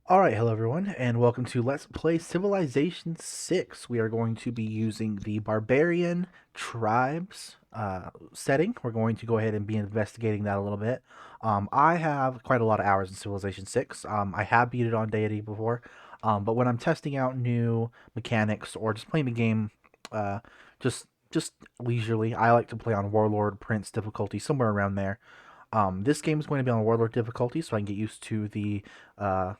Alright, hello everyone, and welcome to Let's Play Civilization 6. We are going to be using the Barbarian Tribes setting. We're going to go ahead and be investigating that a little bit. I have quite a lot of hours in Civilization 6. I have beat it on Deity before, but when I'm testing out new mechanics or just playing the game uh, just leisurely, I like to play on Warlord, Prince difficulty, somewhere around there. This game is going to be on Warlord difficulty, so I can get used uh,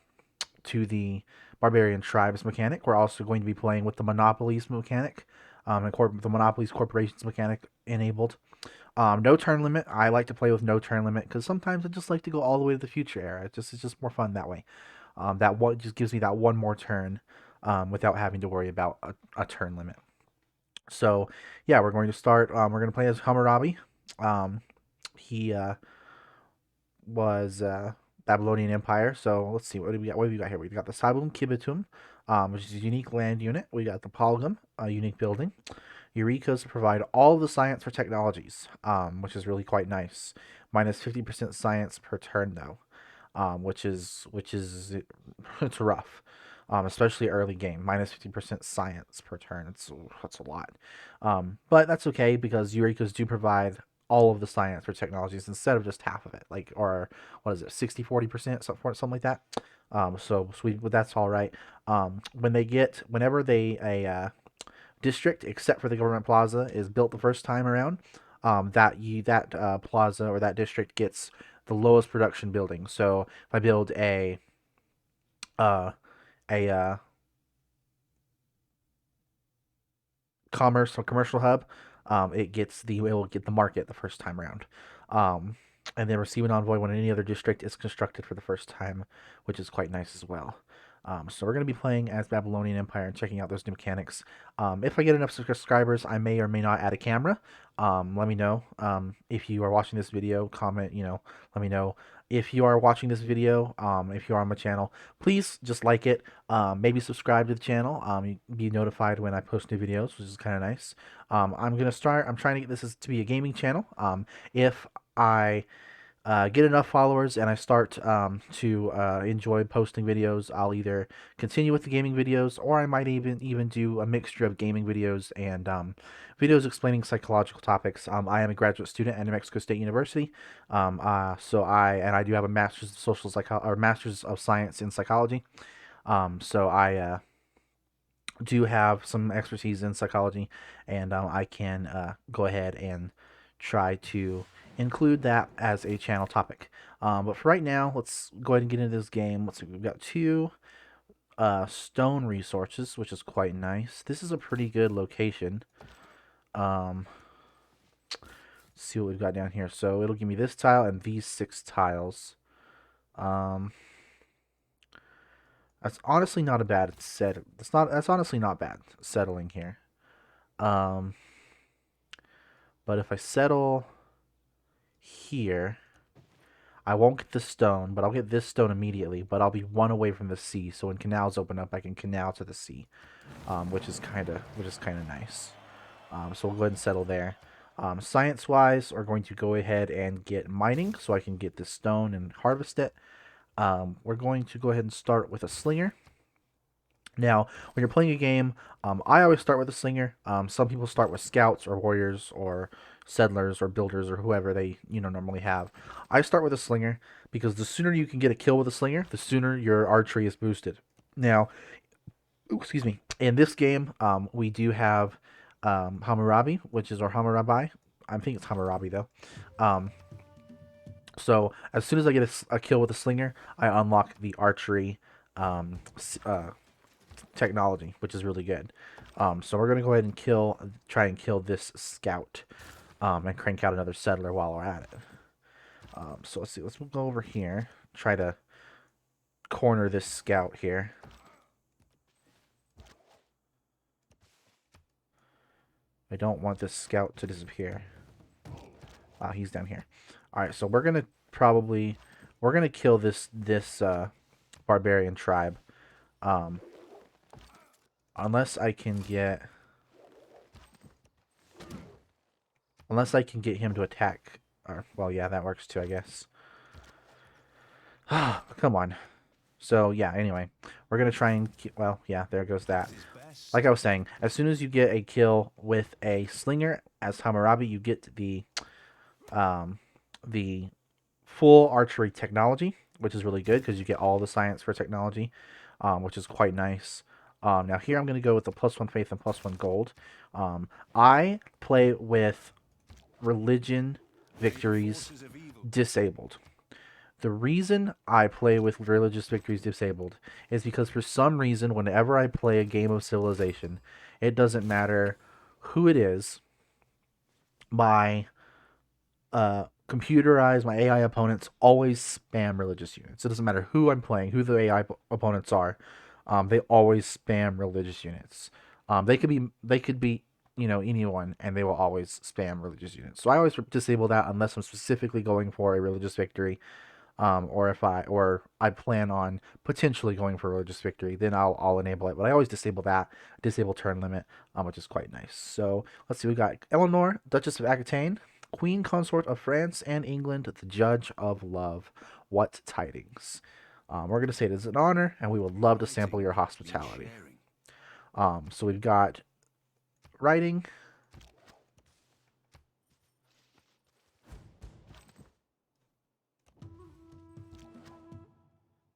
to the Barbarian Tribes mechanic. We're also going to be playing with the Monopolies mechanic, and the Monopolies Corporations mechanic enabled. No turn limit. I like to play with no turn limit because sometimes I just like to go all the way to the future era. It's just more fun that way. That one just gives me that one more turn without having to worry about a turn limit. So yeah, we're going to start. We're going to play as Hammurabi. He was Babylonian Empire. So let's see, what do we got? What have we got here? We got the Sabum Kibitum, which is a unique land unit. We got the Polygum, a unique building. Eurekas provide all the science for technologies, which is really quite nice. Minus 50% science per turn though, which is it's rough. Especially early game, minus 50% science per turn. That's a lot, but that's okay because Eurekas do provide all of the science for technologies instead of just half of it, like, or what is it, 60-40%, something like that. But that's all right. Whenever a district, except for the government plaza, is built the first time around, that plaza or that district gets the lowest production building. So if I build uh, a commercial hub, it will get the market the first time around. And then receive an envoy when any other district is constructed for the first time, which is quite nice as well. So we're going to be playing as Babylonian Empire and checking out those new mechanics. If I get enough subscribers, I may or may not add a camera. Let me know. If you are watching this video, comment, let me know. If you are watching this video, if you are on my channel, please just like it. Maybe subscribe to the channel. Be notified when I post new videos, which is kind of nice. I'm trying to get this to be a gaming channel. If I get enough followers and I start to enjoy posting videos, I'll either continue with the gaming videos, or I might even do a mixture of gaming videos and videos explaining psychological topics. I am a graduate student at New Mexico State University, so I do have a master's of master's of science in psychology. So I do have some expertise in psychology, and I can go ahead and try to include that as a channel topic. But for right now, let's go ahead and get into this game. Let's see, we've got two stone resources, which is quite nice. This is a pretty good location. Um, let's see what we've got down here. So it'll give me this tile and these 6 tiles. Um, that's honestly not a bad set. That's honestly not bad settling here. Um, but if I settle here, I won't get the stone, but I'll get this stone immediately. But I'll be one away from the sea, so when canals open up, I can canal to the sea, which is kind of nice. So we'll go ahead and settle there. Science-wise, we're going to go ahead and get mining, so I can get this stone and harvest it. We're going to go ahead and start with a slinger. Now, when you're playing a game, I always start with a slinger. Some people start with scouts or warriors or settlers or builders or whoever they normally have. I start with a slinger because the sooner you can get a kill with a slinger, the sooner your archery is boosted. Now, excuse me. In this game, we do have Hammurabi, or Hammurabi. I think it's Hammurabi though. Um, so as soon as I get a kill with a slinger, I unlock the archery um, technology, which is really good. So we're gonna go ahead and try and kill this scout, and crank out another settler while we're at it. So let's see. Let's go over here. Try to corner this scout here. I don't want this scout to disappear. He's down here. All right. So we're gonna kill this barbarian tribe. Um, unless I can get him to attack. Or, well, yeah, that works too, I guess. Come on. So yeah. Anyway, we're gonna try and well, yeah. There goes that. Like I was saying, as soon as you get a kill with a slinger as Hammurabi, you get um, the full archery technology, which is really good because you get all the science for technology, which is quite nice. Now here I'm going to go with the +1 faith and +1 gold. I play with religion victories disabled. The reason I play with religious victories disabled is because for some reason, whenever I play a game of Civilization, it doesn't matter who it is, my computerized, my AI opponents always spam religious units. It doesn't matter who I'm playing, who the AI opponents are. They always spam religious units. They could be anyone, and they will always spam religious units. So I always disable that unless I'm specifically going for a religious victory, or I plan on potentially going for religious victory, then I'll enable it. But I always disable that, disable turn limit, which is quite nice. So let's see, we got Eleanor, Duchess of Aquitaine, Queen Consort of France and England, the Judge of Love. What tidings? We're gonna say it is an honor, and we would love to sample your hospitality. So we've got writing.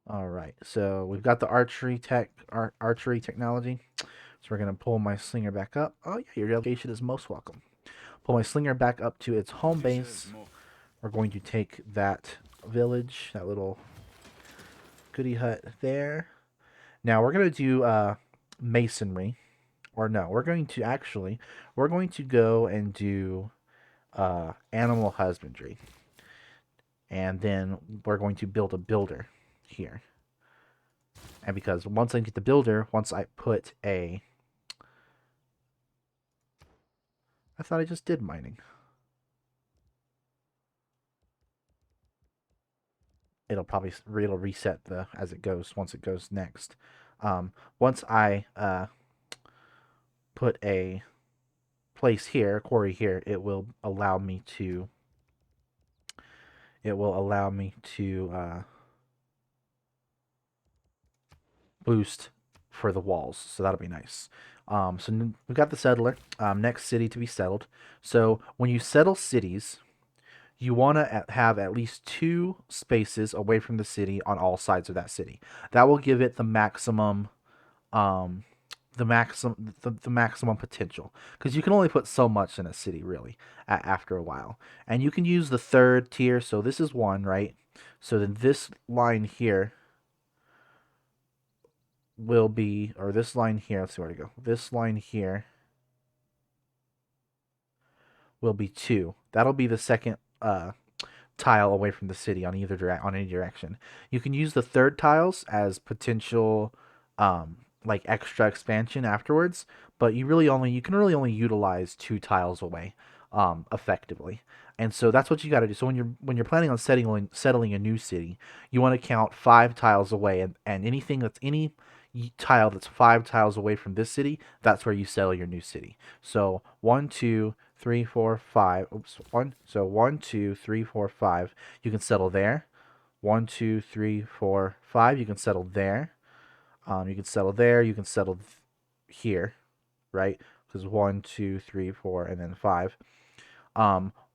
All right, so we've got the archery technology. So we're gonna pull my slinger back up. Oh yeah, your delegation is most welcome. Pull my slinger back up to its home base. We're going to take that village, that little goody hut there. Now we're gonna do masonry, or no, we're going to go and do animal husbandry, and then we're going to build a builder here. And because once I get the builder, once I put a I thought I just did mining. It'll reset the as it goes once it goes next. Once I put a place here, quarry here, it will allow me to boost for the walls, so that'll be nice. So we've got the settler. Next city to be settled. So when you settle cities, you want to have at least two spaces away from the city on all sides of that city. That will give it um, the maximum potential, because you can only put so much in a city really after a while, and you can use the third tier. So this is one, right? So then this line here will be, or this line here. Let's see where to go. This line here will be two. That'll be the second tile away from the city on on any direction. You can use the third tiles as potential like extra expansion afterwards, but you can really only utilize two tiles away effectively. And so that's what you got to do. So when you're planning on settling a new city, you want to count 5 tiles away, and any tile that's 5 tiles away from this city, that's where you settle your new city. So 1, 2, 3, 4, 5. Oops, one. So 1, 2, 3, 4, 5. You can settle there. 1, 2, 3, 4, 5. You can settle there. You can settle there. You can settle here, right? Because 1, 2, 3, 4, and then 5.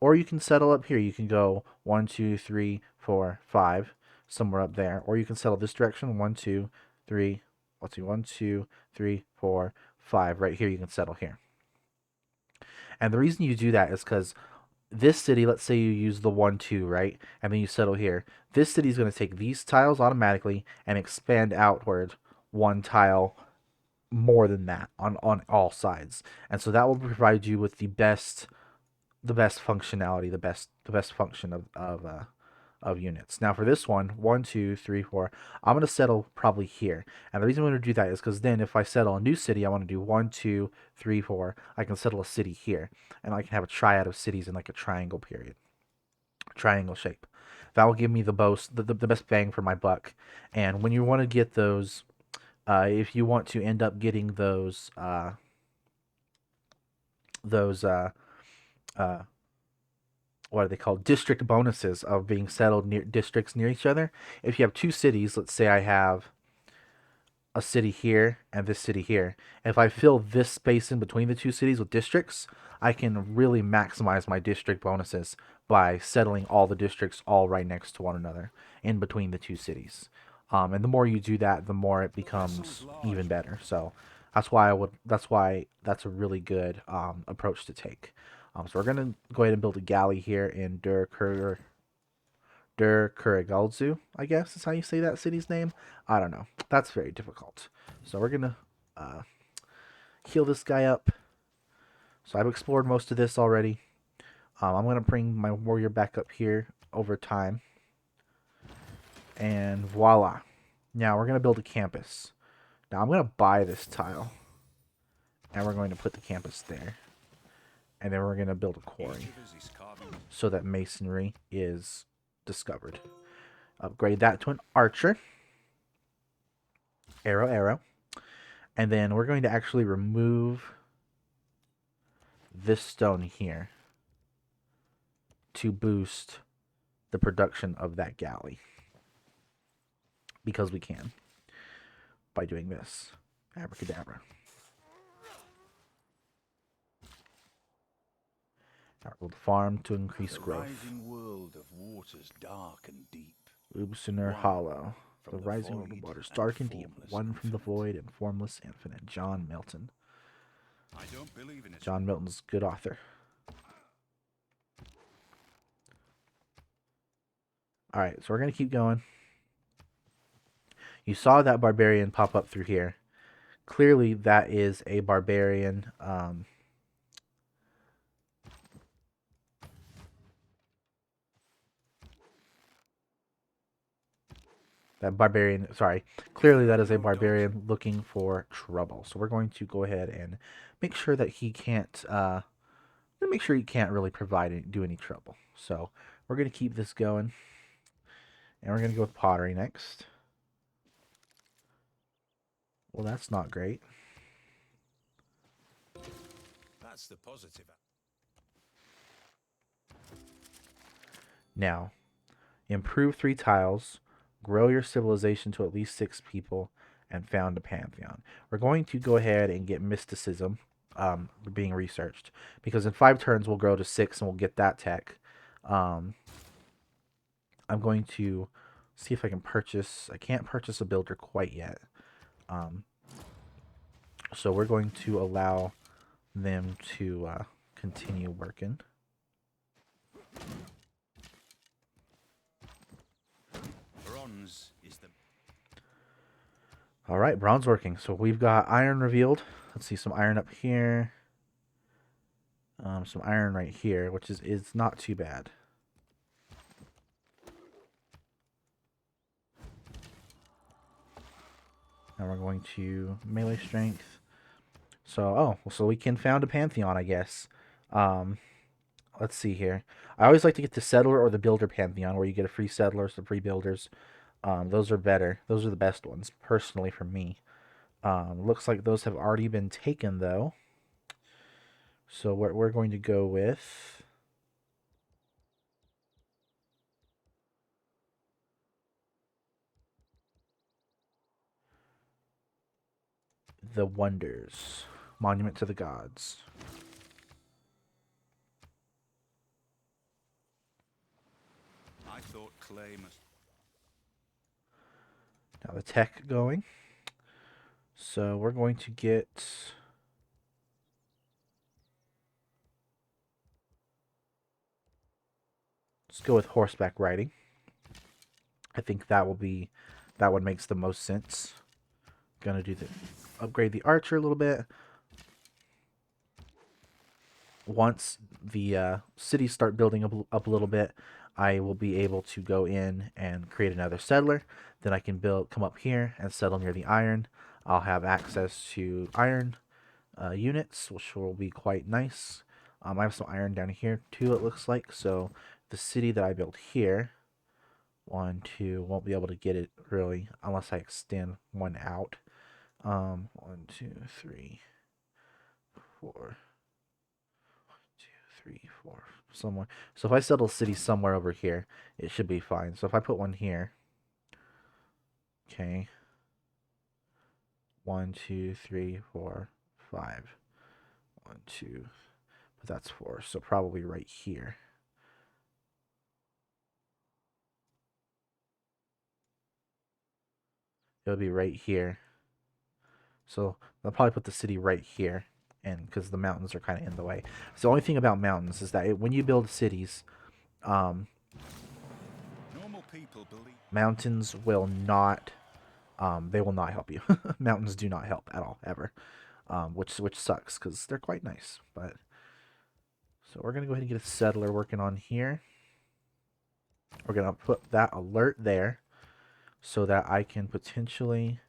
Or you can settle up here. You can go 1, 2, 3, 4, 5, somewhere up there. Or you can settle this direction. 1, 2, 3. Let's see. 1, 2, 3, 4, 5. Right here, you can settle here. And the reason you do that is because this city, let's say you use the 1, 2, right? And then you settle here. This city is going to take these tiles automatically and expand outward 1 tile more than that on all sides. And so that will provide you with the best functionality, the best function of units. Now for this 1, 2, 3, 4, I'm gonna settle probably here. And the reason I'm gonna do that is because then if I settle a new city, I want to do 1, 2, 3, 4. I can settle a city here, and I can have a triad of cities in like a triangle shape. That will give me the best bang for my buck. And when you want to get those, if you want to end up getting those what are they called? District bonuses of being settled near districts near each other. If you have two cities, let's say I have a city here and this city here. If I fill this space in between the two cities with districts, I can really maximize my district bonuses by settling all the districts all right next to one another in between the two cities. And the more you do that, the more it becomes even better. So that's why I would. That's why that's a really good approach to take. So we're gonna go ahead and build a galley here in Kurigalzu, I guess is how you say that city's name. I don't know. That's very difficult. So we're gonna uh, heal this guy up. So I've explored most of this already. I'm gonna bring my warrior back up here over time, and voila. Now we're gonna build a campus. Now I'm gonna buy this tile, and we're going to put the campus there, and then we're gonna build a quarry so that masonry is discovered. Upgrade that to an archer. Arrow, arrow. And then we're going to actually remove this stone here to boost the production of that galley. Because we can. By doing this. Abracadabra. Build farm to increase growth. World of waters dark and deep. Ubsuner Hollow. The rising world of waters dark and deep. One from the void and formless infinite. John Milton. I don't believe in it. John Milton's a good author. Alright, so we're going to keep going. You saw that barbarian pop up through here. Clearly, that is a barbarian. Clearly that is a barbarian looking for trouble. So we're going to go ahead and make sure that he can't, really do any trouble. So we're going to keep this going. And we're going to go with pottery next. Well, that's not great. That's the positive. Now, improve 3 tiles, grow your civilization to at least 6 people, and found a pantheon. We're going to go ahead and get mysticism being researched, because in 5 turns we'll grow to 6 and we'll get that tech. I'm going to see if I can purchase. I can't purchase a builder quite yet. So we're going to allow them to continue working. Bronze is the... All right, bronze working. So we've got iron revealed. Let's see, some iron up here. Some iron right here, which is not too bad. Now we're going to melee strength. So, so we can found a pantheon, I guess. Let's see here. I always like to get the settler or the builder pantheon, where you get a free settler, some free builders. Those are better. Those are the best ones, personally, for me. Looks like those have already been taken, though. So we're going to go with... the Wonders. Monument to the Gods. I thought clay must... Now the tech going. So we're going to get... let's go with horseback riding. I think that one makes the most sense. Gonna do the upgrade the archer a little bit. Once the cities start building up a little bit, I will be able to go in and create another settler. Then I can come up here and settle near the iron. I'll have access to iron units, which will be quite nice. I have some iron down here too, it looks like. So the city that I built here, 1, 2, won't be able to get it really unless I extend one out. 1, 2, 3, 4. 1, 2, 3, 4. somewhere. So if I settle a city somewhere over here, it should be fine. So if I put one here, okay, 1, 2, 3, 4, 5. 1, 2, but that's 4. So probably right here. It'll be right here. So I'll probably put the city right here, and because the mountains are kind of in the way. So the only thing about mountains is that when you build cities, um, Normal people believe. mountains will not they will not help you. Mountains do not help at all ever, which sucks because they're quite nice. But so we're gonna go ahead and get a settler working on here. We're gonna put that alert there so that I can potentially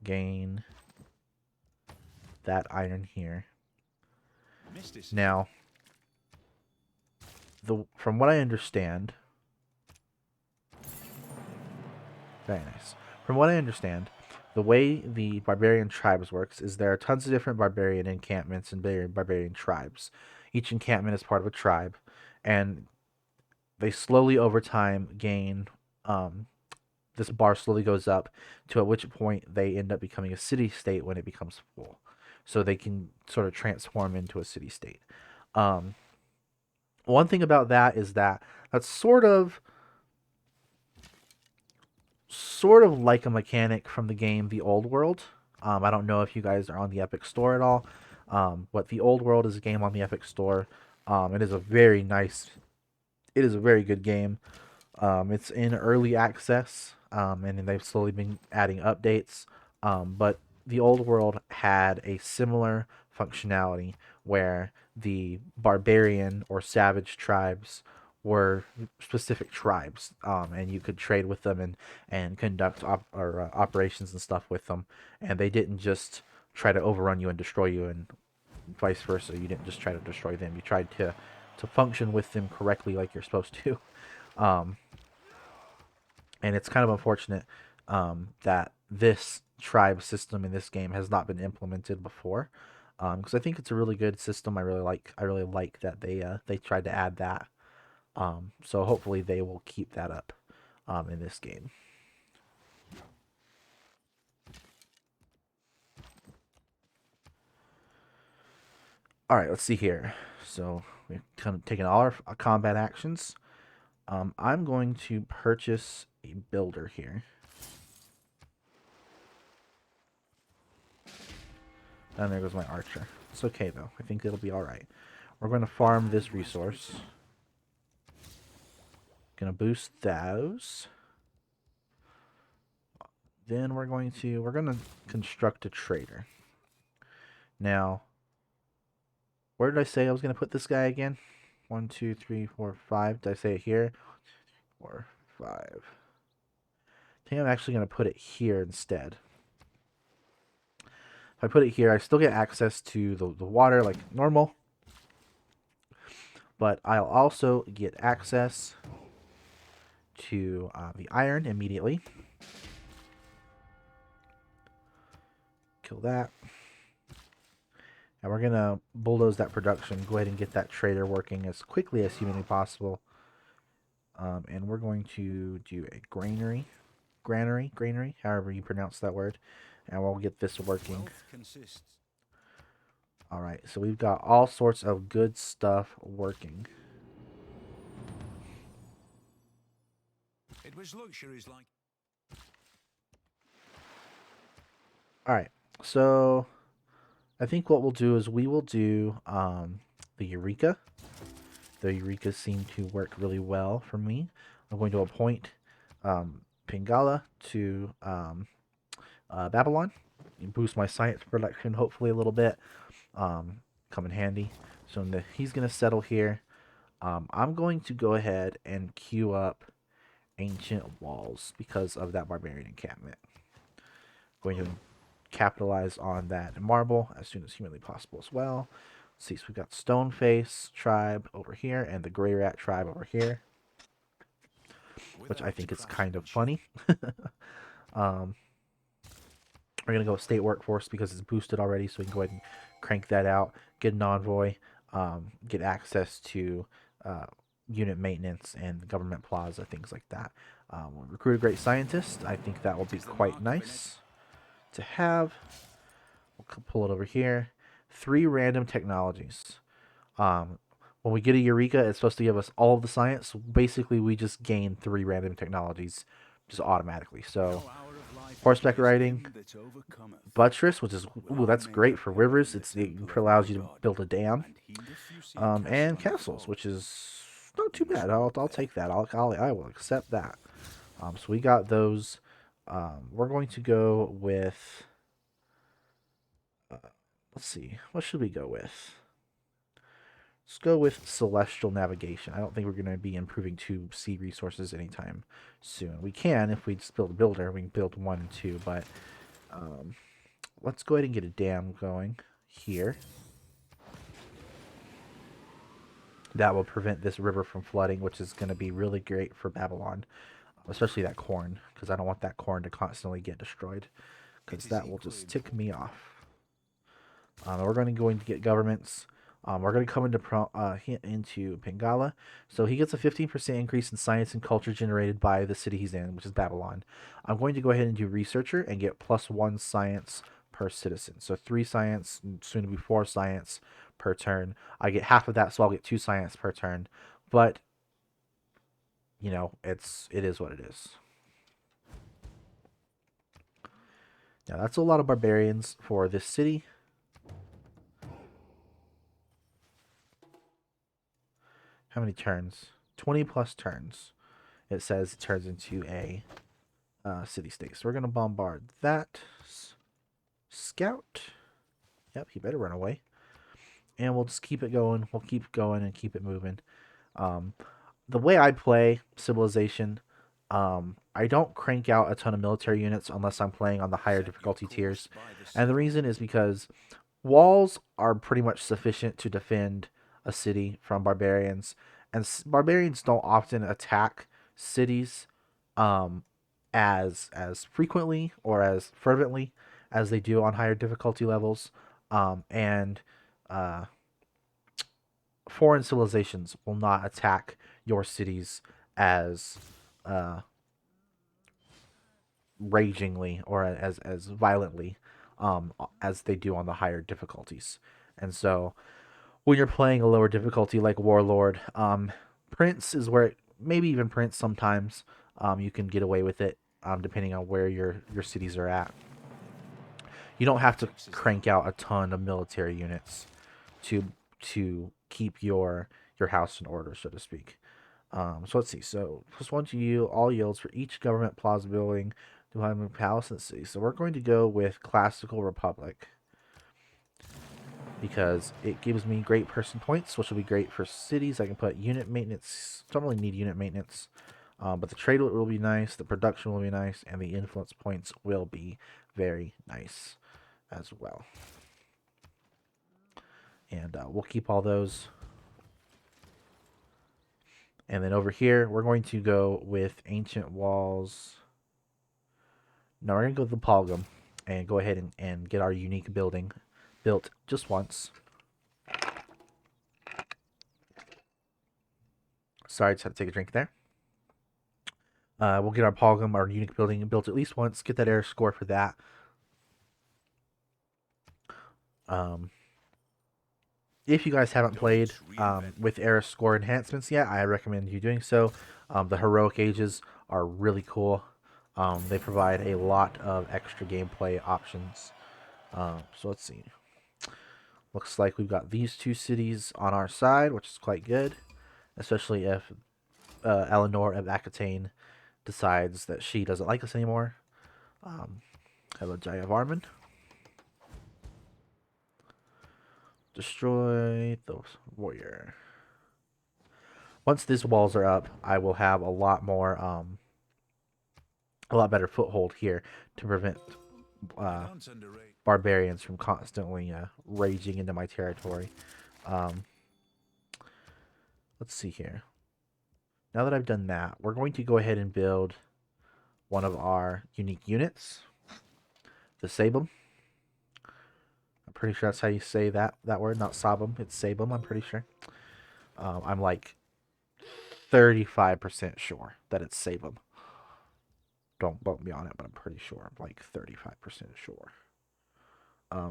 gain that iron here. Mysticism. Now, from what I understand, very nice. From what I understand, the way the barbarian tribes works is there are tons of different barbarian encampments and barbarian tribes. Each encampment is part of a tribe, and they slowly over time gain this bar slowly goes up to at which point they end up becoming a city state when it becomes full. So they can sort of transform into a city state. Um, one thing about that is that that's sort of like a mechanic from the game The Old World. I don't know if you guys are on the Epic Store at all, but The Old World is a game on the Epic Store. It is a very nice, it is a very good game. It's in early access, and then they've slowly been adding updates. But the old world had a similar functionality where the barbarian or savage tribes were specific tribes, and you could trade with them and conduct operations and stuff with them, and they didn't just try to overrun you and destroy you, and vice versa. You didn't just try to destroy them; you tried to function with them correctly, like you're supposed to. Um, and it's kind of unfortunate that this tribe system in this game has not been implemented before, because I think it's a really good system. I really like that they tried to add that. So hopefully they will keep that up in this game. All right, let's see here. So we've kind of taken all our combat actions. I'm going to purchase a builder here. And there goes my archer. It's okay though. I think it'll be all right. We're going to farm this resource. Gonna boost those. Then we're gonna construct a trader. Now, where did I say I was gonna put this guy again? 1, 2, 3, 4, 5. Did I say it here? 4, 5. I think I'm actually gonna put it here instead. If I put it here, I still get access to the water like normal, but I'll also get access to the iron immediately. Kill that. And we're going to bulldoze that production, go ahead and get that trader working as quickly as humanly possible. And we're going to do a granary, however you pronounce that word. And we'll get this working. Wealth consists. All right, so we've got all sorts of good stuff working. It was luxuries like. All right, so I think what we'll do is we will do the Eureka. The Eurekas seem to work really well for me. I'm going to appoint Pingala to Babylon. Boost my science production hopefully a little bit. Come in handy. So he's going to settle here. I'm going to go ahead and queue up ancient walls because of that barbarian encampment. Going to capitalize on that marble as soon as humanly possible as well. Let's see, so we've got Stoneface tribe over here and the Grey Rat tribe over here, which I think is kind of funny. um, we're gonna go with state workforce because it's boosted already, so we can go ahead and crank that out. Get an envoy, get access to uh, unit maintenance and government plaza, things like that. We'll recruit a great scientist. I think that will be Tis the quite mark of an nice to have. We'll pull it over here. 3 random technologies. Um, when we get a Eureka, it's supposed to give us all of the science. Basically, we just gain 3 random technologies just automatically. So, no hour of life is horseback riding, wasted that overcometh. buttress, which is Will ooh, I that's make great a for pillar rivers. in the It temple of my allows you to God, build a dam. and heed if you see a castle And on a castles, fold? which is not You too must bad. walk I'll there. take that. I will accept that. So we got those. We're going to go with. Uh, let's see. What should we go with? Let's go with celestial navigation. I don't think we're going to be improving 2 sea resources anytime soon. We can if we just build a builder. We can build 1 and 2, but um, let's go ahead and get a dam going here. That will prevent this river from flooding, which is going to be really great for Babylon, especially that corn, because I don't want that corn to constantly get destroyed, It because is that will equally just tick me important. off. We're going to get governments. We're going to come into Pingala. So he gets a 15% increase in science and culture generated by the city he's in, which is Babylon. I'm going to go ahead and do researcher and get +1 science per citizen. So 3 science, soon to be 4 science per turn. I get half of that, so I'll get 2 science per turn. But it is what it is. Now that's a lot of barbarians for this city. How many turns? 20 plus turns. It says it turns into a city state. So we're gonna bombard that. Scout. Yep, he better run away. And we'll just keep it going. We'll keep going and keep it moving. Um, the way I play Civilization, I don't crank out a ton of military units unless I'm playing on the higher Set your difficulty course tiers. by the And the sea. reason is because walls are pretty much sufficient to defend a city from barbarians, and barbarians don't often attack cities um, as frequently or as fervently as they do on higher difficulty levels. And uh, foreign civilizations will not attack your cities as uh, ragingly or as violently as they do on the higher difficulties. And so when you're playing a lower difficulty like Warlord, Prince is where maybe even Prince sometimes you can get away with it depending on where your cities are at. You don't have to Politics is the crank out a ton of military units to keep your house in order, so to speak. So let's see. So +1 to you, all yields for each government plaza building, divided palace and city. So we're going to go with Classical Republic because it gives me great person points, which will be great for cities. I can put unit maintenance. Don't really need unit maintenance, but the trade will be nice, the production will be nice, and the influence points will be very nice as well. And we'll keep all those. And then over here, we're going to go with ancient walls. No, we're going to go with the Palgum and go ahead and get our unique building built just once. Sorry, just had to take a drink there. We'll get our Palgum, our unique building, built at least once. Get that air score for that. Um, if you guys haven't played Don't reinvent the with era wheel. score enhancements yet, I recommend you doing so. The heroic ages are really cool. They provide a lot of extra gameplay options. So let's see. Looks like we've got these 2 cities on our side, which is quite good, especially if Eleanor of Aquitaine decides that she doesn't like us anymore. Hello, Jaya Varman. Destroy the warrior. Once these walls are up, I will have a lot better foothold here to prevent I uh, don't underrate. barbarians from constantly raging into my territory. Um, let's see here. Now that I've done that, we're going to go ahead and build one of our unique units, the Sabum. I'm pretty sure that's how you say that word, not Sabum. It's Sabum. I'm pretty sure. I'm like 35% sure that it's Salem. Don't vote me on it, but I'm pretty sure. I'm like 35% sure.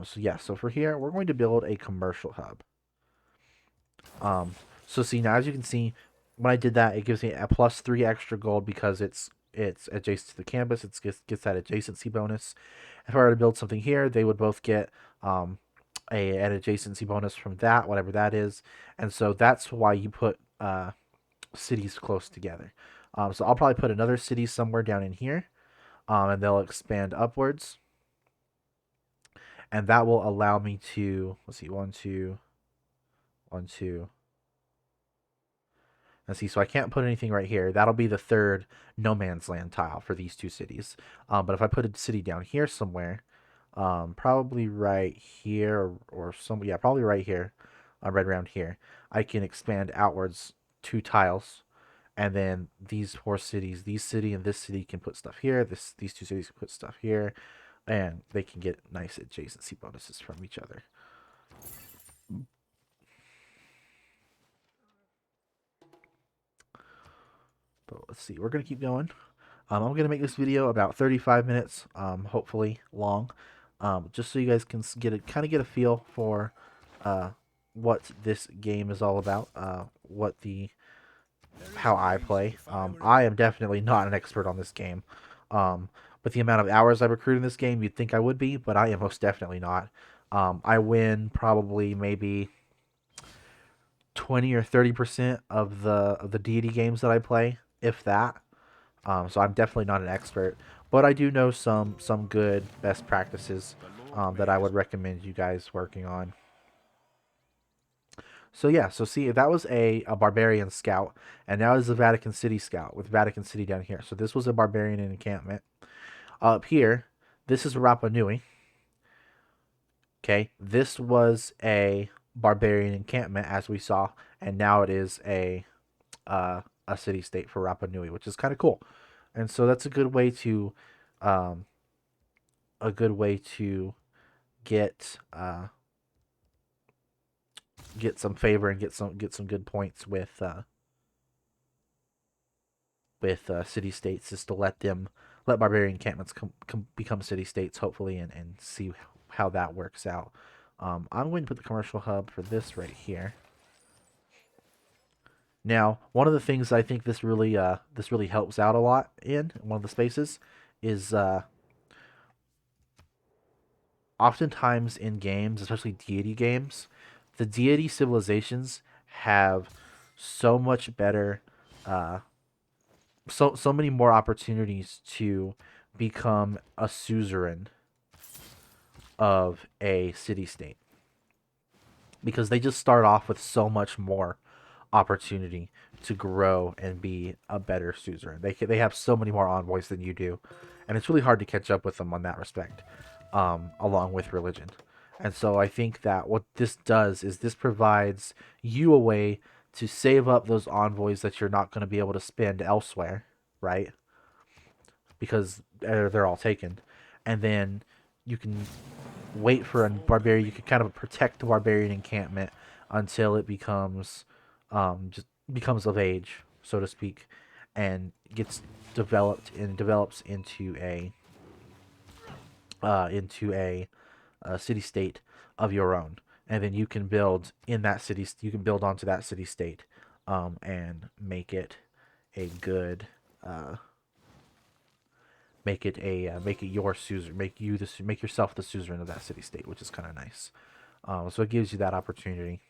So yeah, so for here, we're going to build a commercial hub. Um, so see now, as you can see, when I did that, it gives me a +3 extra gold because it's adjacent to the campus. It gets that adjacency bonus. If I were to build something here, they would both get an adjacency bonus from that, whatever that is. And so that's why you put cities close together. So I'll probably put another city somewhere down in here, and they'll expand upwards, and that will allow me to let's see, one, two, one, two. Let's see, so I can't put anything right here. That'll be the third no man's land tile for these two cities. But if I put a city down here somewhere, probably right here or some, yeah, probably right here, right around here, I can expand outwards 2 tiles, and then these 4 cities, these city and this city can put stuff here. These 2 cities can put stuff here, and they can get nice adjacency bonuses from each other. But let's see, we're gonna keep going. I'm gonna make this video about 35 minutes, hopefully long, just so you guys can get a feel for uh, what this game is all about, what the There is how a I place play. if I ever I am definitely not an expert on this game. With the amount of hours I've recruited in this game, you'd think I would be, but I am most definitely not. I win probably maybe 20 or 30% of the deity games that I play, if that. So I'm definitely not an expert, but I do know some good best practices the Lord that made I his would recommend you guys working on. So yeah, so see, that was a barbarian scout, and now is a Vatican City scout with Vatican City down here. So this was a barbarian encampment. Up here, this is Rapa Nui. Okay, this was a barbarian encampment as we saw, and now it is a city state for Rapa Nui, which is kind of cool. And so that's um, a good way to get get some favor and get some good points with city states, is to let barbarian encampments become city states, hopefully, and see how that works out. I'm going to put the commercial hub for this right here. Now, one of the things I think this really helps out a lot in one of the spaces is oftentimes in games, especially deity games, the deity civilizations have so much better, uh, so many more opportunities to become a suzerain of a city state because they just start off with so much more opportunity to grow and be a better suzerain. They have so many more envoys than you do, and it's really hard to catch up with them on that respect, along with religion. And so I think that what this does is this provides you a way to save up those envoys that you're not going to be able to spend elsewhere, right? Because they're all taken, and then you can wait for a before barbarian. You building. can kind of protect the barbarian encampment until it just becomes of age, so to speak, and gets develops into a city state of your own, and then you can build in that city. You can build onto that city state, and make it a good. Make it your suzerain, make yourself the suzerain of that city state, which is kind of nice. So it gives you that opportunity.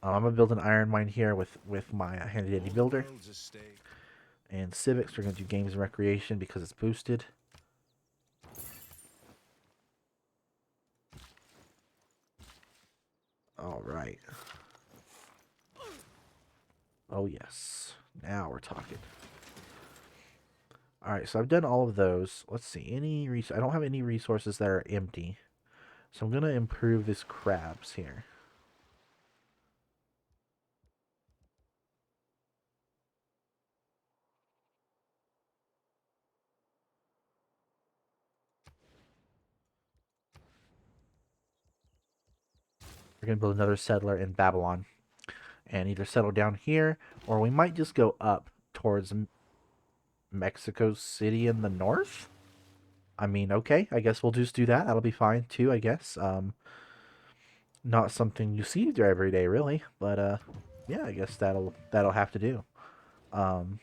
I'm gonna build an iron mine here with my handy dandy All the builder world's a stake. and civics. We're gonna do games and recreation because it's boosted. All right. Oh yes. Now we're talking. All right. So I've done all of those. Let's see. I don't have any resources that are empty, so I'm gonna improve this crabs here. We're gonna build another settler in Babylon. and either settle down here, or we might just go up towards Mexico City in the north. I mean, okay, I guess we'll just do that. That'll be fine too, I guess. Not something you see every day, really, but yeah, I guess that'll have to do. Um,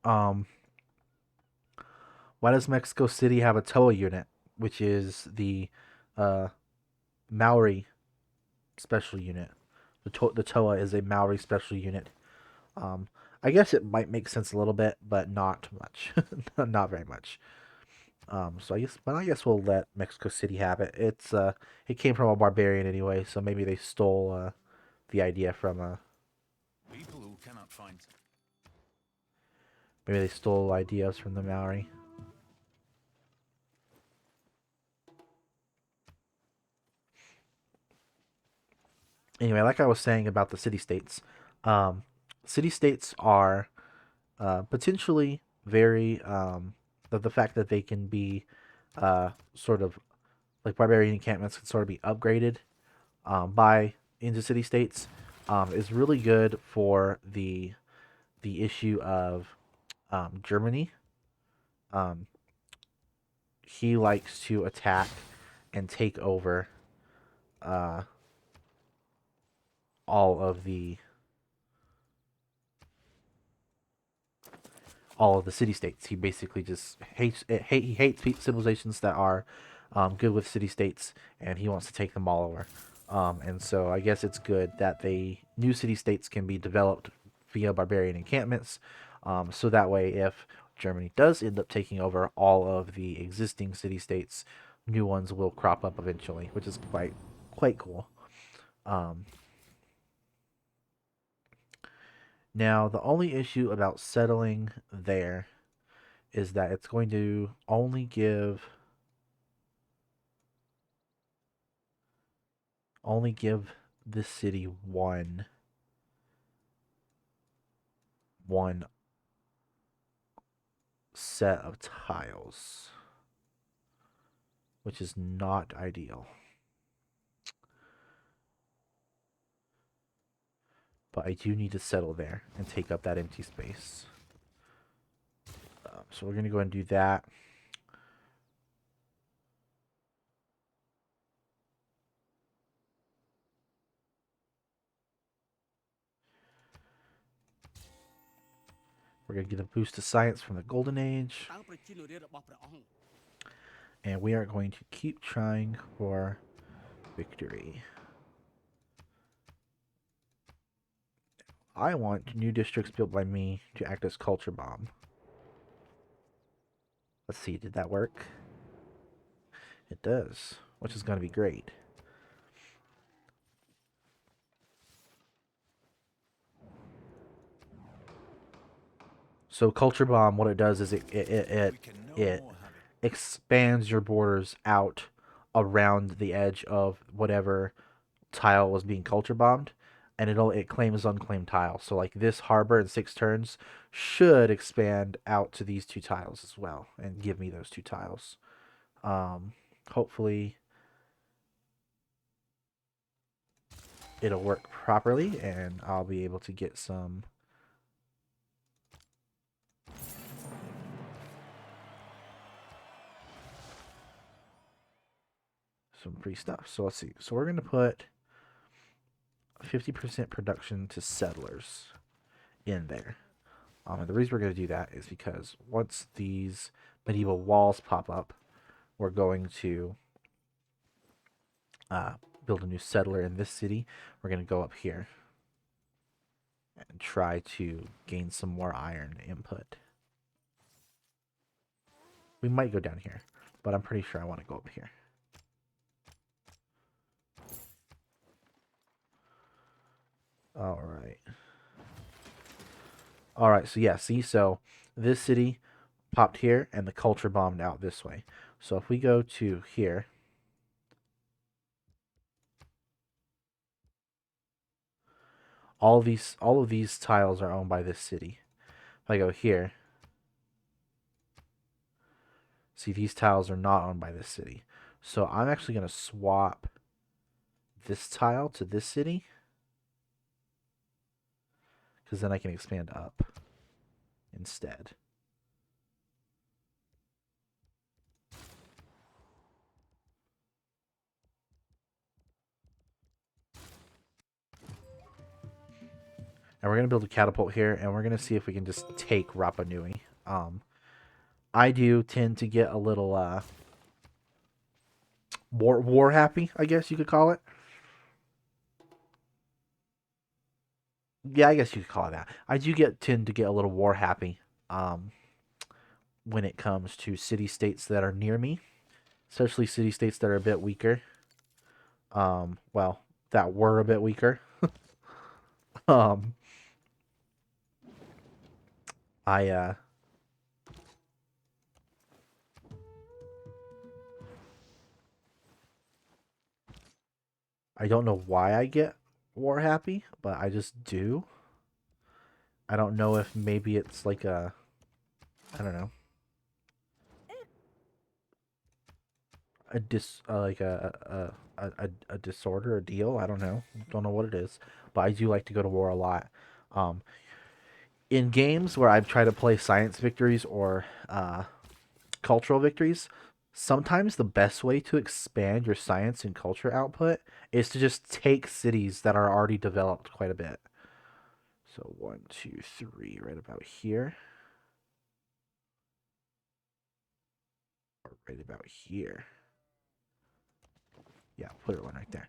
um, why does Mexico City have a TOA unit, which is the uh, Maori special unit? The TOA is a Maori special unit. Um, I guess it might make sense a little bit, but not much, not very much. I guess we'll let Mexico City have it. It came from a barbarian anyway, so maybe they stole the idea from People who cannot find. maybe they stole ideas from the Maori. Anyway, like I was saying about the city states, um, city states are potentially very the fact that they can be sort of like barbarian encampments can sort of be upgraded by into city states is really good for the issue of Germany. Um, he likes to attack and take over uh, all of the city states. He basically just he hates civilizations that are good with city states, and he wants to take them all over. And so I guess it's good that they new city states can be developed via barbarian encampments. So that way, if Germany does end up taking over all of the existing city states, new ones will crop up eventually, which is quite cool. Um, Now, the only issue about settling there is that it's going to only give this city one set of tiles, which is not ideal. But I do need to settle there and take up that empty space. So we're going to go ahead and do that. We're going to get a boost to science from the Golden Age. And we are going to keep trying for victory. I want new districts built by me to act as culture bomb. Let's see, did that work? It does, which is going to be great. So culture bomb, what it does is it expands your borders out around the edge of whatever tile was being culture bombed, and it claims unclaimed tiles. So like this harbor in 6 turns should expand out to these 2 tiles as well, and give me those 2 tiles. Hopefully it'll work properly, and I'll be able to get some free stuff. So let's see. So we're gonna put 50% production to settlers in there. And the reason we're going to do that is because once these medieval walls pop up, we're going to build a new settler in this city. We're going to go up here and try to gain some more iron input. We might go down here, but I'm pretty sure I want to go up here. All right. All right, so yeah, see, so this city popped here and the culture bombed out this way. So if we go to here, all of these tiles are owned by this city. If I go here, see these tiles are not owned by this city. So I'm actually going to swap this tile to this city because then I can expand up instead. And we're going to build a catapult here, and we're going to see if we can just take Rapa Nui. I do tend to get a little war happy, I guess you could call it. Yeah, I guess you could call it that. I do tend to get a little war happy um, when it comes to city states that are near me, especially city states that are a bit weaker. Well, that were a bit weaker. Um, I I don't know why I get war happy, but I just do. I don't know if maybe it's like I don't know, a like a disorder, a deal. I don't know what it is, but I do like to go to war a lot. Um, in games where I've tried to play science victories or cultural victories, sometimes the best way to expand your science and culture output is to just take cities that are already developed quite a bit. So one, two, three, right about here, or right about here. Yeah, put one right there.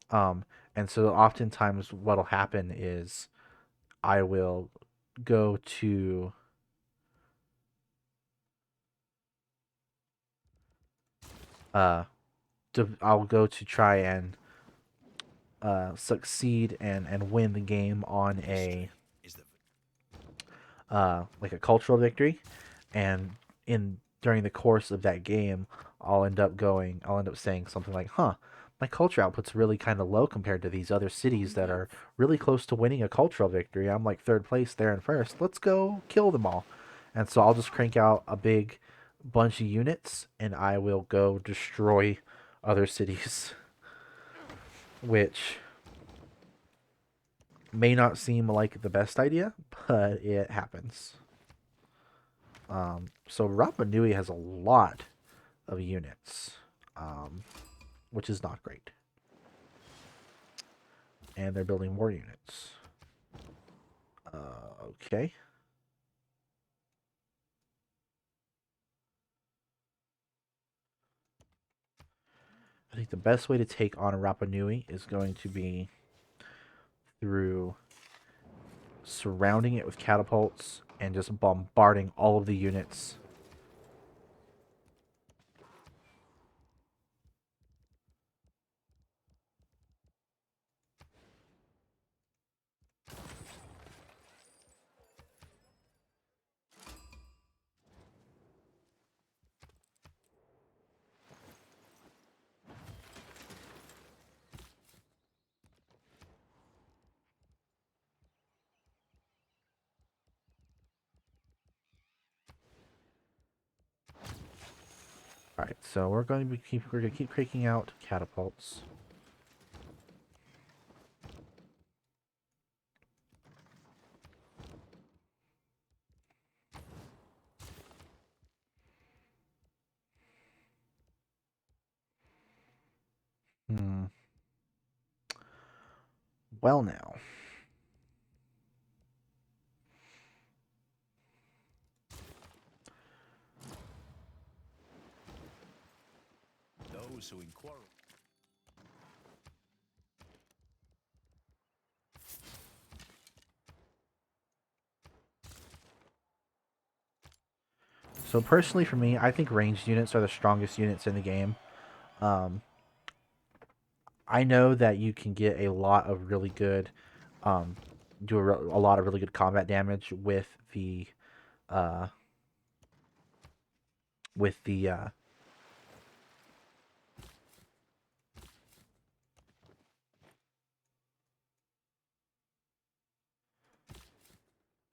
Um, and so oftentimes what'll happen is I will go to uh I'll go to try and succeed and win the game on a History is the like a cultural victory, and in during the course of that game, I'll end up saying something like, "Huh, my culture output's really kind of low compared to these other cities that are really close to winning a cultural victory. I'm like third place there in first. Let's go kill them all." And so I'll just crank out a big bunch of units, and I will go destroy other cities, which may not seem like the best idea, but it happens. So Rapa Nui has a lot of units, um, which is not great. And they're building more units. Okay. I think the best way to take on Rapa Nui is going to be through surrounding it with catapults and just bombarding all of the units. All right, so we're going to keep cranking out catapults. Hmm. Well, now. those who inquire. So personally, for me, I think ranged units are the strongest units in the game. Um, I know that you can get a lot of really good, um, a lot of really good combat damage uh, with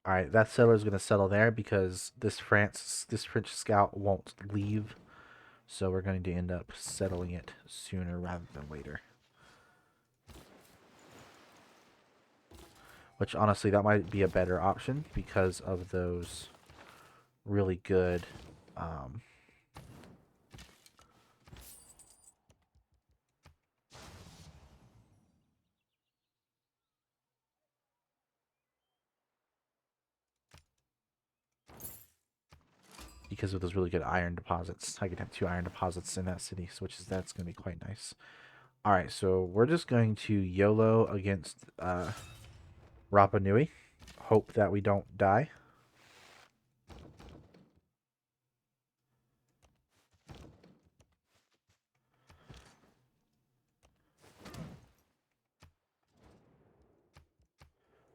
All right, that settler is going to settle there because this French scout won't leave. So we're going to end up settling it sooner rather than later. Which honestly, that might be a better option because of those really good um, because of those really good iron deposits. I could have 2 iron deposits in that city, so that's going to be quite nice. All right, so we're just going to YOLO against Rapa Nui. Hope that we don't die.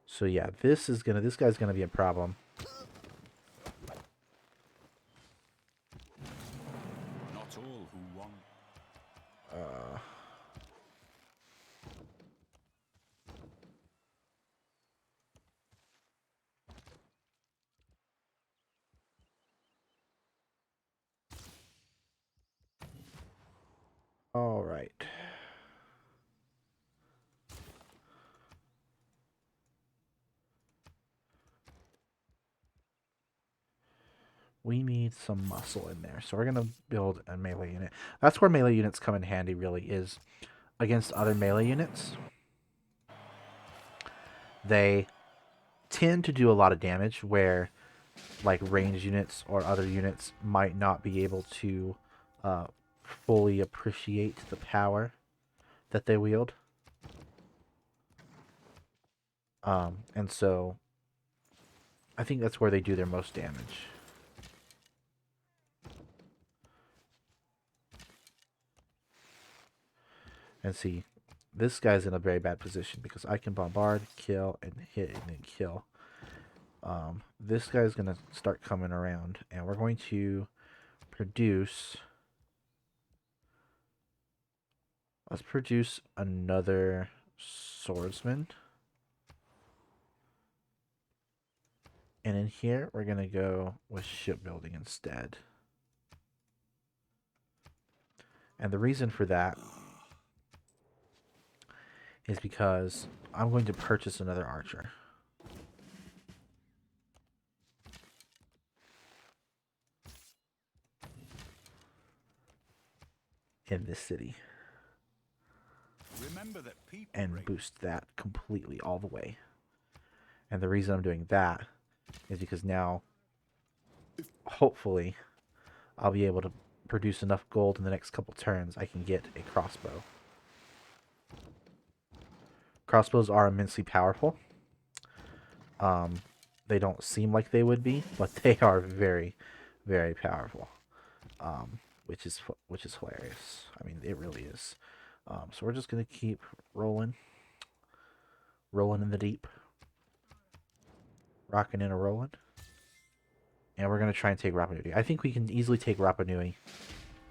So yeah, this guy's gonna be a problem. Not all who want. Uh, all right. We need some muscle in there, so we're gonna build a melee unit. That's where melee units come in handy. Really is against other melee units. They tend to do a lot of damage where like range units or other units might not be able to uh, fully appreciate the power that they wield. And so I think that's where they do their most damage. And see, this guy's in a very bad position because I can bombard, kill, and hit, and then kill. This guy's going to start coming around, and we're going to produce... Let's produce another swordsman. And in here, we're going to go with shipbuilding instead. And the reason for that is because I'm going to purchase another archer. In this city. Remember that people And boost that completely all the way. And the reason I'm doing that is because now, hopefully, I'll be able to produce enough gold in the next couple turns I can get a crossbow. Crossbows are immensely powerful. They don't seem like they would be, but they are very, very powerful. Which is hilarious. I mean, it really is. So we're just gonna keep rolling in the deep, rocking and a rolling, and we're gonna try and take Rapa Nui. I think we can easily take Rapa Nui.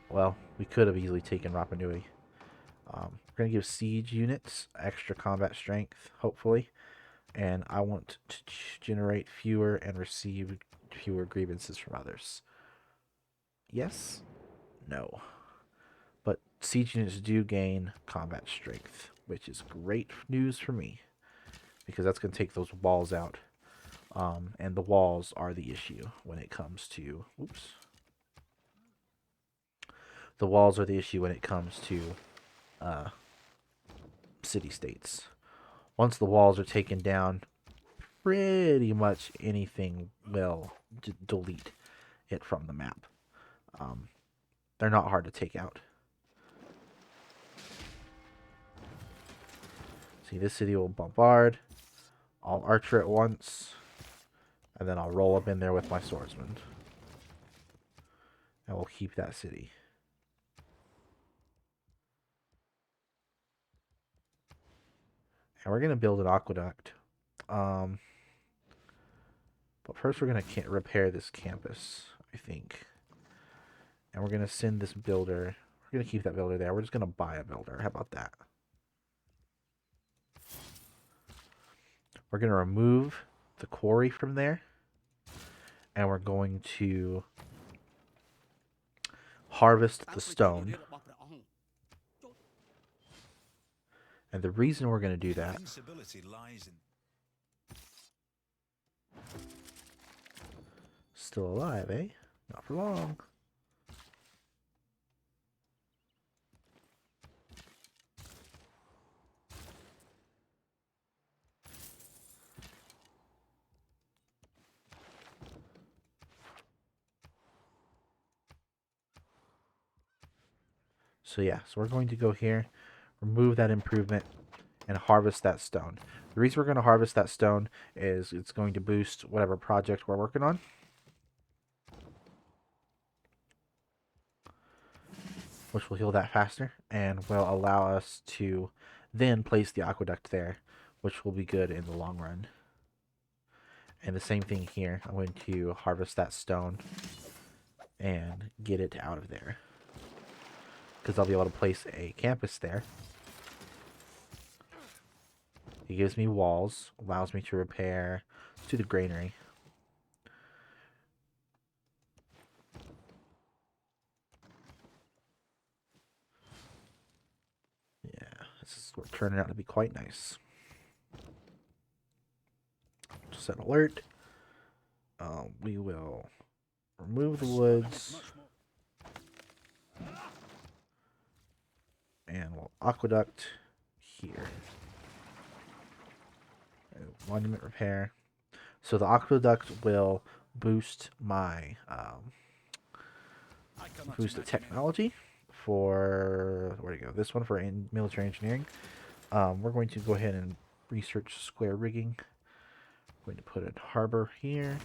Well, we could have easily taken Rapa Nui. We're gonna give siege units extra combat strength, hopefully, and I want to generate fewer and receive fewer grievances from others. Yes, no. But siege units do gain combat strength, which is great news for me because that's going to take those walls out. And the walls are the issue when it comes to. Oops. The walls are the issue when it comes to city states. Once the walls are taken down, pretty much anything will delete it from the map. They're not hard to take out. See, this city will bombard. I'll archer at once. And then I'll roll up in there with my swordsman. And we'll keep that city. And we're going to build an aqueduct. But first we're going to repair this campus, I think. And we're going to send this builder. We're going to keep that builder there. We're just going to buy a builder. How about that? We're going to remove the quarry from there, and we're going to harvest the stone. And the reason we're going to do that, Invincibility lies in still alive, eh? Not for long. So yeah, so we're going to go here, remove that improvement, and harvest that stone. The reason we're going to harvest that stone is it's going to boost whatever project we're working on, which will heal that faster and will allow us to then place the aqueduct there, which will be good in the long run. And the same thing here. I'm going to harvest that stone and get it out of there, because I'll be able to place a campus there. It gives me walls, allows me to repair to the granary. Yeah, this is turning out to be quite nice. Set alert. We will remove the woods and we'll aqueduct here. Monument repair. So the aqueduct will boost my boost the technology for, where to go? This one for military engineering. We're going to go ahead and research square rigging. I'm going to put a harbor here.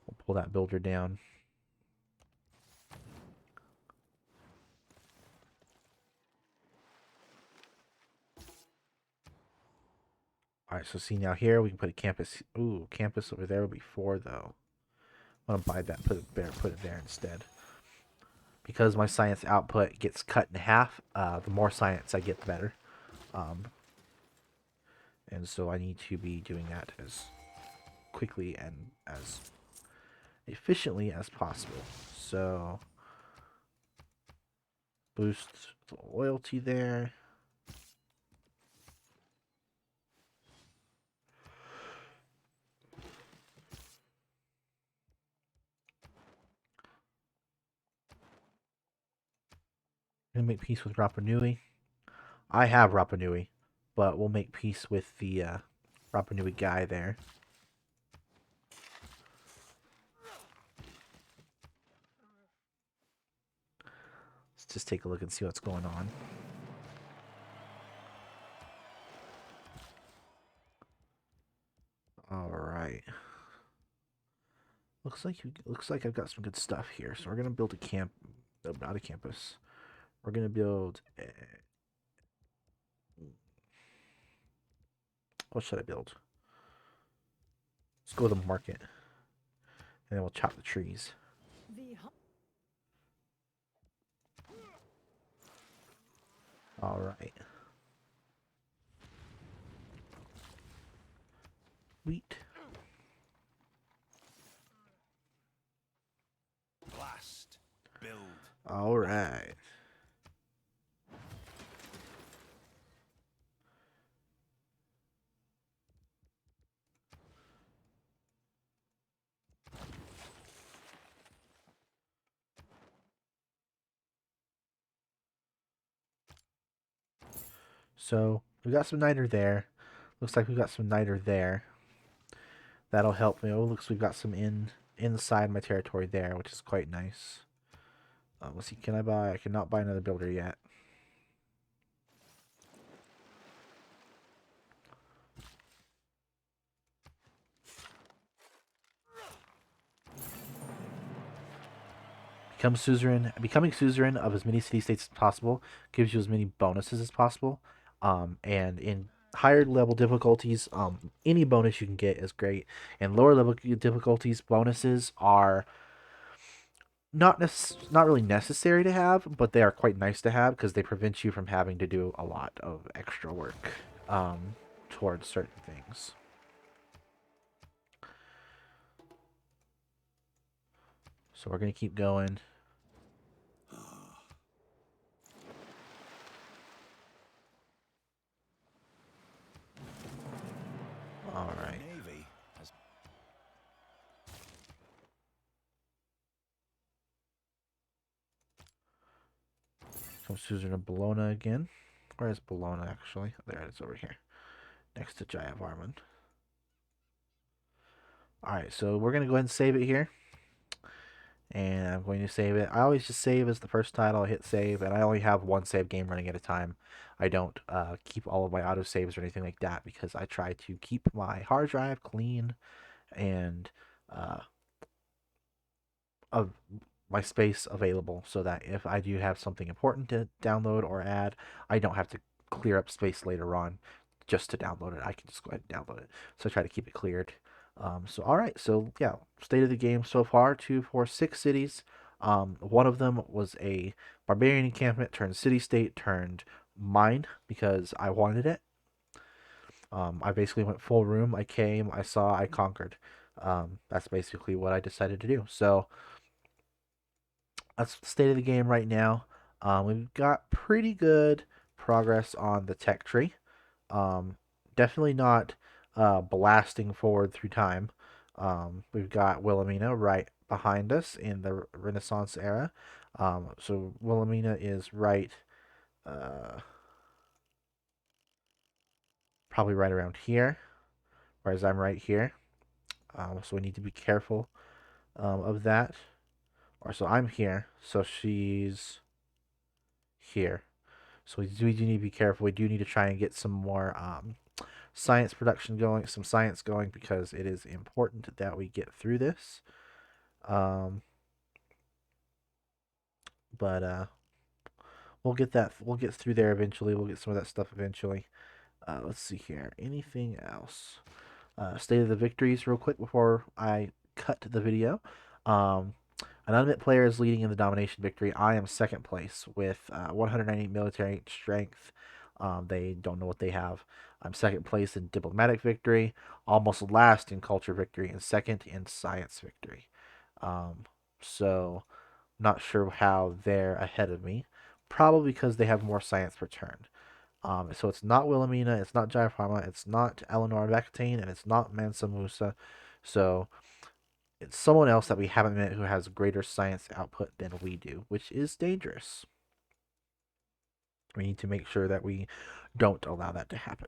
We'll pull that builder down. Alright, so see now here we can put a campus. Ooh, campus over there will be 4 though. I'm gonna buy that, put it there instead. Because my science output gets cut in half, the more science I get, the better. Um, and so I need to be doing that as quickly and as efficiently as possible. So boost the loyalty there. Gonna make peace with Rapa Nui. I have Rapa Nui, but we'll make peace with the Rapa Nui guy there. Let's just take a look and see what's going on. All right. Looks like I've got some good stuff here. So we're gonna build a camp. No, not a campus. We're gonna build. What should I build? Let's go to the market, and then we'll chop the trees. All right. Wheat. blast, build. All right. So we got some niter there. Looks like we got some niter there. That'll help me. Oh, looks we've got some inside my territory there, which is quite nice. Let's see. Can I buy? I cannot buy another builder yet. Becoming suzerain of as many city-states as possible gives you as many bonuses as possible. And in higher level difficulties, any bonus you can get is great. And lower level difficulties, bonuses are not really necessary to have, but they are quite nice to have because they prevent you from having to do a lot of extra work um, towards certain things. So we're gonna keep going. All My right. navy has So Susan to Bologna again. Where is Bologna actually? There it is over here, next to Jayavarman. All right, so we're gonna go ahead and save it here, and I'm going to save it. I always just save as the first title. I hit save, and I only have one save game running at a time. I don't keep all of my auto saves or anything like that because I try to keep my hard drive clean and uh, of my space available so that if I do have something important to download or add, I don't have to clear up space later on just to download it. I can just go ahead and download it. So I try to keep it cleared. So all right, so yeah, state of the game so far: 2, 4, 6 cities. One of them was a barbarian encampment turned city state turned mine because I wanted it. I basically went full room. I came, I saw, I conquered. That's basically what I decided to do. So that's the state of the game right now. We've got pretty good progress on the tech tree. Um, Definitely not blasting forward through time. We've got Wilhelmina right behind us in the Renaissance era. So Wilhelmina is right, uh, probably right around here, whereas I'm right here. So we need to be careful of that. Or so I'm here, so she's here. So we do need to be careful. We do need to try and get some more science production going, some science going, because it is important that we get through this. Um, but we'll get that. We'll get through there eventually. We'll get some of that stuff eventually. Let's see here. Anything else? State of the victories, real quick, before I cut the video. Um, an unmet player is leading in the domination victory. I am second place with 190 military strength. They don't know what they have. I'm second place in diplomatic victory, almost last in culture victory, and second in science victory. Um, so, not sure how they're ahead of me. Probably because they have more science per turn. So it's not Wilhelmina, it's not Jayapharma, it's not Eleanor Vectane, and it's not Mansa Musa. So it's someone else that we haven't met who has greater science output than we do, which is dangerous. We need to make sure that we don't allow that to happen.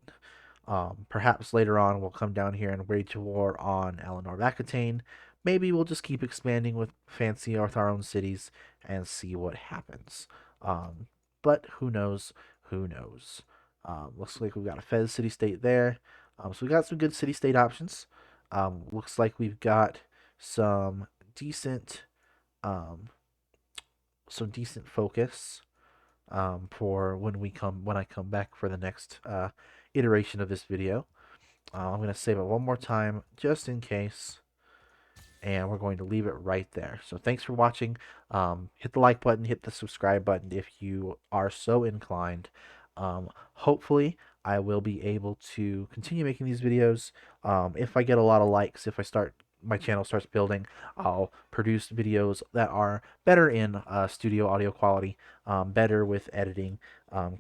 Perhaps later on we'll come down here and wage war on Eleanor Vacatane. Maybe we'll just keep expanding with fancy with our own cities and see what happens. Um, but who knows? Who knows? Looks like we've got a Fez city state there. So we got some good city state options. Looks like we've got some decent um, focus for when I come back for the next iteration of this video. I'm going to save it one more time just in case, and we're going to leave it right there. So thanks for watching. Hit the like button, hit the subscribe button if you are so inclined. Hopefully, I will be able to continue making these videos. If I get a lot of likes, if I start my channel starts building, I'll produce videos that are better in studio audio quality, better with editing,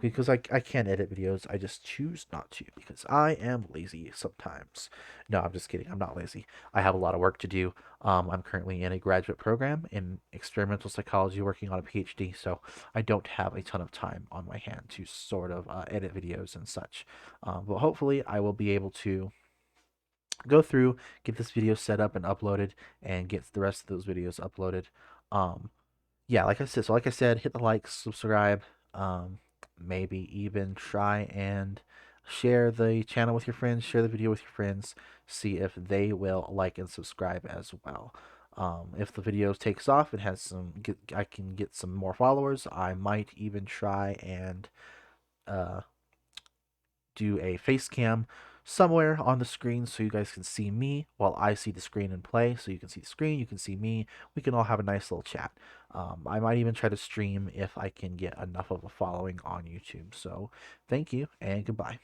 because I can edit videos. I just choose not to because I am lazy sometimes. No, I'm just kidding. I'm not lazy. I have a lot of work to do. I'm currently in a graduate program in experimental psychology working on a PhD, so I don't have a ton of time on my hand to sort of edit videos and such. But hopefully, I will be able to go through, get this video set up and uploaded, and get the rest of those videos uploaded. Um, yeah, like I said, hit the like, subscribe, um, maybe even try and share the channel with your friends, share the video with your friends, see if they will like and subscribe as well. If the video takes off and I can get some more followers, I might even try and uh, do a face cam somewhere on the screen so you guys can see me while I see the screen and play. So you can see the screen, you can see me. We can all have a nice little chat. I might even try to stream if I can get enough of a following on YouTube. So thank you and goodbye.